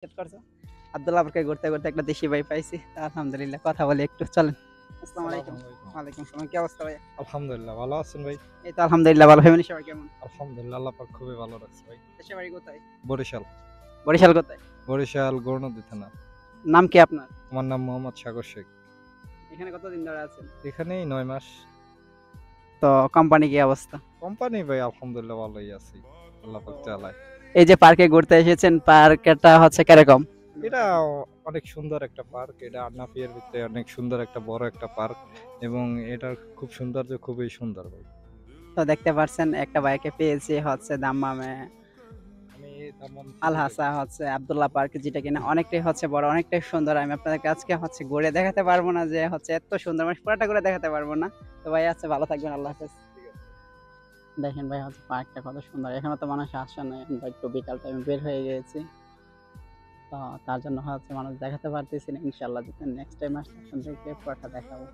জিজ্ঞেস করছো আব্দুল্লাহ পার্কে ঘুরতে ঘুরতে একটা দেশি ভাই পাইছি, তা আলহামদুলিল্লাহ কথা বলে একটু চলেন। আসসালামু আলাইকুম। আসসালামু আলাইকুম। ওয়ালাইকুম আসসালাম, কি অবস্থা ভাই? আলহামদুলিল্লাহ ভালো আছেন ভাই? এই তো আলহামদুলিল্লাহ ভালো। ফ্যামিলি সবাই কেমন? আলহামদুলিল্লাহ আল্লাহ পাক খুবই ভালো রাখছে ভাই। দেশের বাড়ি কোথায়? বরিশাল। বরিশাল কোথায়? বরিশাল গৌরনদী থানা। নাম কি আপনার? আমার নাম মোহাম্মদ সাগর শেখ। এখানে কতদিন ধরে আছেন? এখানেই ৯ মাস। তো কোম্পানি কি অবস্থা? কোম্পানি ভাই আলহামদুলিল্লাহ ভালোই আছি। আল্লাহ পাক চালায়। এই যে পার্কে ঘুরতে এসেছেন, পার্কটা হচ্ছে কিরকম? এটা অনেক সুন্দর একটা পার্ক। এটা আন্নাফিয়ার ভিতরে অনেক সুন্দর একটা বড় একটা পার্ক এবং এটার খুব সৌন্দর্য খুবই সুন্দর ভাই। তো দেখতে পাচ্ছেন একটা বাইকে পেয়েছি হচ্ছে দাম্মামে আমি দামন আল থেকে হাসা হচ্ছে আব্দুল্লাহ পার্ক, যেটা কিনা অনেকটাই হচ্ছে বড়, অনেকটাই সুন্দর। আমি আপনাদেরকে আজকে হচ্ছে ঘুরে দেখাতে পারবো না যে হচ্ছে এত সুন্দর, মানে পুরোটা ঘুরে দেখাতে পারবো না। তো ভাই আছে, ভালো থাকবেন, আল্লাহ হাফেজ। দেখেন ভাই হচ্ছে পার্কটা কত সুন্দর। এখানে তো মানুষ আসে না, এখন তো একটু বিকাল টাইমে বের হয়ে গিয়েছি, তো তার জন্য হচ্ছে মানুষ দেখাতে পারতেছি না। ইনশাল্লাহ যদি নেক্সট টাইম আসলে আপনাদেরকে পুরোটা দেখাবো।